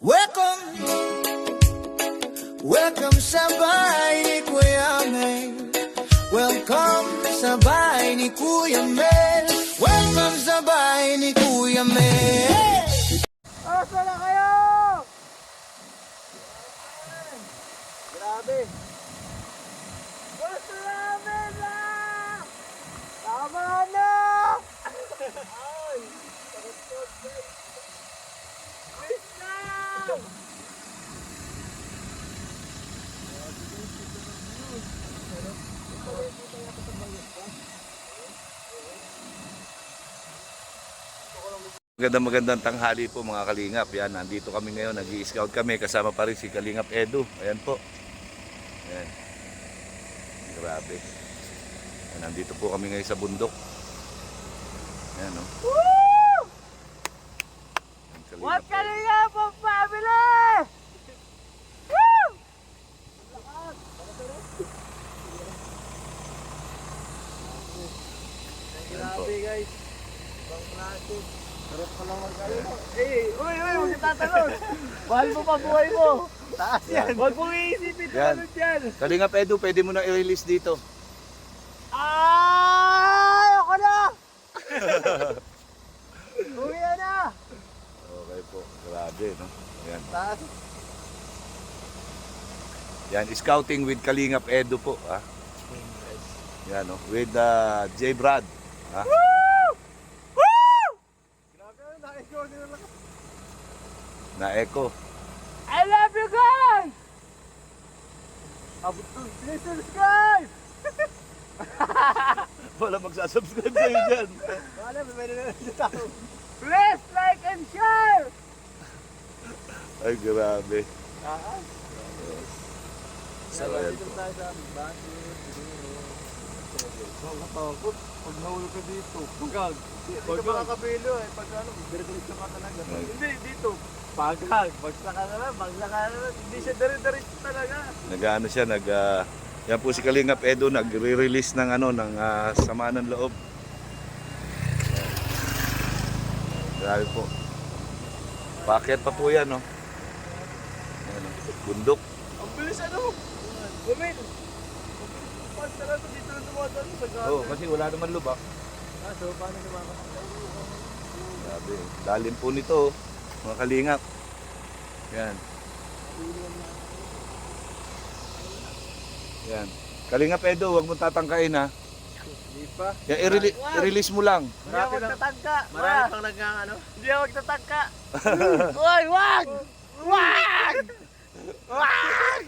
Welcome, welcome sa bahay ni Kuya Mel. Welcome sa bahay ni Kuya Mel. Welcome sa bahay ni Kuya Mel. Asa na kayo? Grabe. Gusto namin na! Tama na! Ay! Sarap-sarap guys! Please na! Magandang tanghali po mga Kalingap. Yan, nandito kami ngayon, nag-i-scout kami. Kasama pa rin si Kalingap Edu. Ayan po. Ayan. Grabe. Ayan, nandito po kami ngayon sa bundok. Ayan, no? Woo! Kalingap What Edu. Kalingap ang family! Woo! Grabe guys. Ibang klase. Sarap pa lang mag-alino. Uy, huwag ka tatalon. Mahal mo pa buhay mo. Taas yan. Huwag mong iisipin Yan. talon dyan. Kalingap Edu, pwede mo na i-release dito. Ay! Ako na! Uwi na! Okay po. Grabe, no? Ayan. Taas. Yan, scouting with Kalingap Edu po. Ha? Yan, no? With J. Brad. Ha? Na-echo. I love you guys! Abot to. Please subscribe! Wala magsasubscribe sa'yo dyan. Wala, may na tao. Please like and share! Ay, grabe. Taas. So, ayan po. tayo sa bakit. Nakakatakot. Pag nahuli ka dito. Pagkag. Hindi ka makakabilo eh. Pag ano, dire-diretso ka talaga. Hindi, dito. Pagkag. Bagsak ka naman, bagsak ka naman. Hindi siya dire-diretso talaga. Nag-ano siya, yan po si Kalingap Edu, nagre-release ng ng sama ng loob. Grabe po. Paakyat pa po yan, no? Ayan, no? Bundok. Ang bilis ano? Bumil. Pag talaga dito na dumadaan sa gano'n. Oo, kasi wala naman lubak. So paano naman? Grabe. Lalim po nito, mga Kalingap. Yan. Yan. Kalingap Edu, huwag mo tatangkain, ha? Hindi pa. Yan, i-release mo lang. Hindi ako magtatangka. Marami pang nag-ano? Hindi ako magtatangka. Uy, wag! Wag! Wag!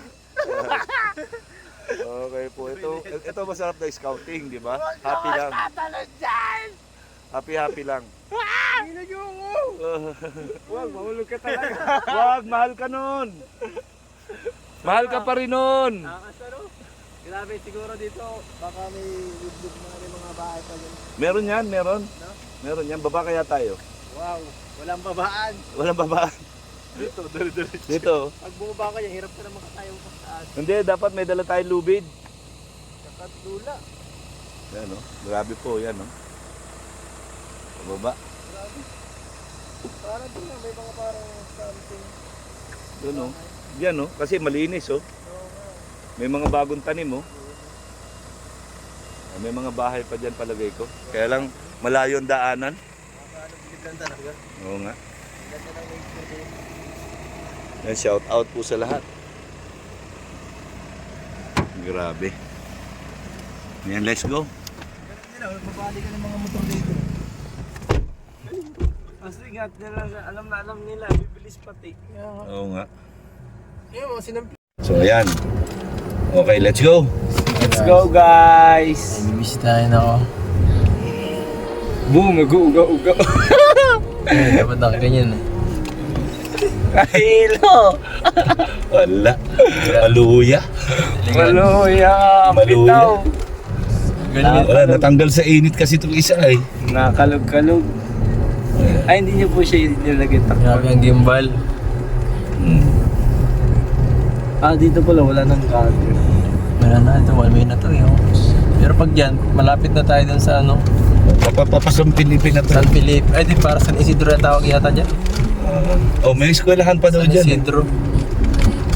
Okay po, ito masarap na scouting, di ba? Happy lang. Tatalon dyan! Happy lang. Hilag ako! Wag, mahulog ka talaga. Wag, mahal ka nun. Mahal ka pa rin nun. Takas ano? Grabe siguro dito. Baka may woodlook mga bahay pa dyan. Meron yan, meron. No? Meron yan, baba kaya tayo. Wow, walang babaan. Walang baba. Dito, dali-dali. Dito. Pag bumaba ka yan, hirap ka na makatayo pa sa taas. Hindi, dapat may dala tayong lubid. Sakat lula. Yan, no? Grabe po, yan, no? Pababa. Grabe. Parang din lang, may mga parang something. Doon, no? Yan, no? Kasi malinis, oh. Oo nga. May mga bagong tanim, oh. May mga bahay pa dyan palagay ko. Kaya lang, malayo ang daanan. Makakaano, lang talaga. Oo nga. Ganda ng nature din. Yan, shout out po sa lahat. Grabe. Yan, let's go. Ganun din lang, magbabali ka ng mga motor dito. Mas ingat nila, alam nila, bibilis pati. Oo nga. Ayun, mga sinampi. So, ayan. Okay, let's go. Let's go, guys! Miss tayo na ako. Boom, mag-uga-uga. Dapat na ganyan eh. Kahilo! Wala. Maluya. Maluya! Maluya. Wala, natanggal sa init kasi itong isa ay. Nakalog-kalog. Ay, hindi niyo po siya nilagay Grabe takbo. ang gimbal. Dito pala, wala nang cover. Wala na ito, 1 minute na to yun. Pero pag yan, malapit na tayo dun sa ano, Papasampin-ipin na to. San Felipe. Ay di para San Isidro na tawag yata dyan. Oh, may eskwelahan pa daw San dyan. Isidro.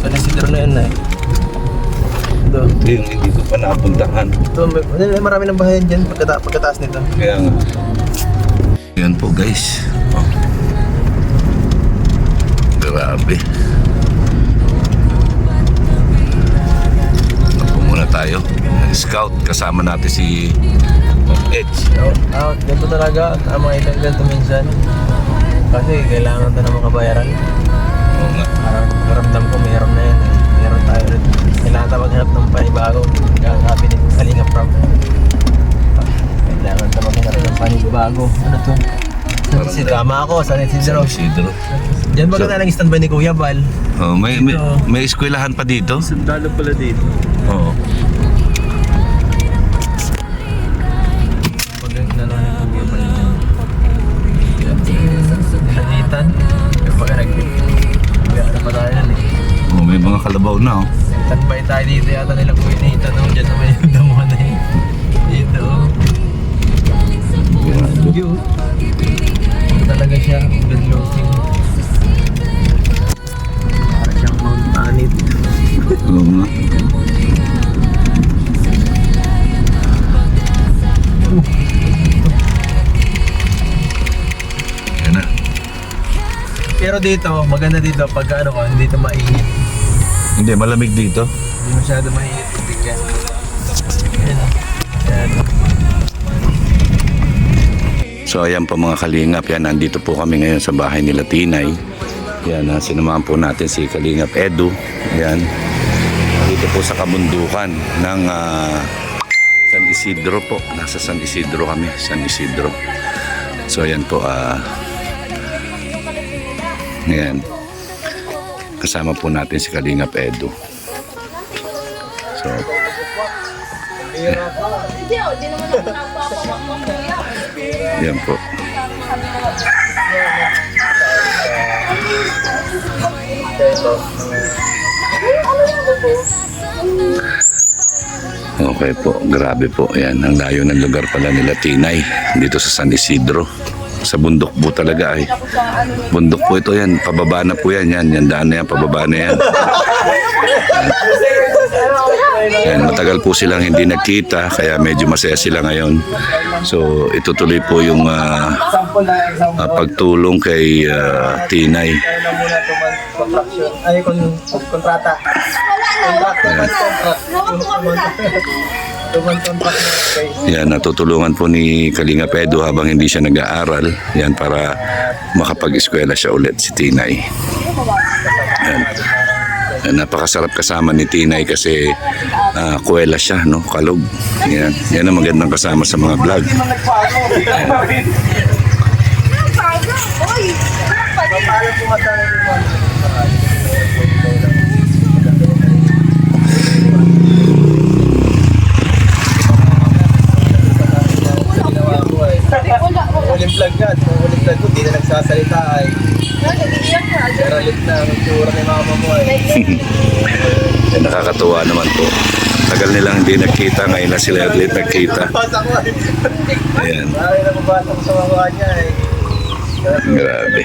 San Isidro na yun eh. Ito. Ito yung hindi ko pa napuntahan. Ito, may marami ng bahayan dyan pagkataas nito. Kaya nga. Yan po guys. Oh. Grabe. Ako muna tayo. Scout. Kasama natin si Edge. Ganito talaga. Ang mga itang ganito minsan. Kasi kailangan ito ng mga kabayaran. Oo nga. Parang karamdam ko meron na yan eh. Meron tayo rin. Kailangan tayo maghanap ng panibago. Kaya sabi ni Kalinga Prab. Kailangan tayo maghanap ng panibago. Ano to? Tama ako, San Isidro. San Isidro. Diyan ba ka lang standby ni Kuya Val? Oh, may eskwelahan pa dito? Sundalo pala dito. Oo. Pag nalaman ni Kuya Val dyan. Nilanitan. Kaya pag kaya na pa tayo yan eh. Oh, may mga kalabaw na oh. Standby tayo dito yata nila Kuya Nathan. Diyan naman yung damuhan na yun. Dito. Yun. Talaga siya, good looking. Para siyang Mount Anit. Oo nga. Yan na. Pero dito, maganda dito pag ano ko, hindi dito mainit. Hindi, malamig dito. Hindi masyado mainit tubig yan. Ayan. Ayan. So ayan po mga kalingap, yan, nandito po kami ngayon sa bahay nila Tinay. Yan, sinamahan po natin si Kalingap Edu. Yan, dito po sa kabundukan ng San Isidro po. Nasa San Isidro kami, San Isidro. So ayan po, ayan, kasama po natin si Kalingap Edu. So, yan po. Okay po, grabe po. Yan, ang layo ng lugar pala nila Tinay. Dito sa San Isidro. Sa bundok po talaga ay. Bundok po ito yan. Pababa na po yan. Yan daan na yan. Pababa na yan. Yan, matagal po silang hindi nagkita. Kaya medyo masaya sila ngayon. So itutuloy po yung pagtulong kay Tinay. Ay, kontrata. Yan, natutulungan po ni Kalinga Pedro habang hindi siya nag-aaral. Yan, para makapag-eskwela siya ulit si Tinay. Yan. Yan, napakasarap kasama ni Tinay kasi kuwela siya, no? Kalog. Yan, yan ang magandang kasama sa mga vlog. Uling vlog yan. Uling vlog ko, di na nagsasalita ay. Karalit na ang tsura ni mama mo ay. Yan, nakakatuwa naman po. Tagal nilang hindi nagkita, ngayon na sila ulit nagkita. Basa ko ay. Ayan, Ay, nababasa ko sa mga niya ay. grabe.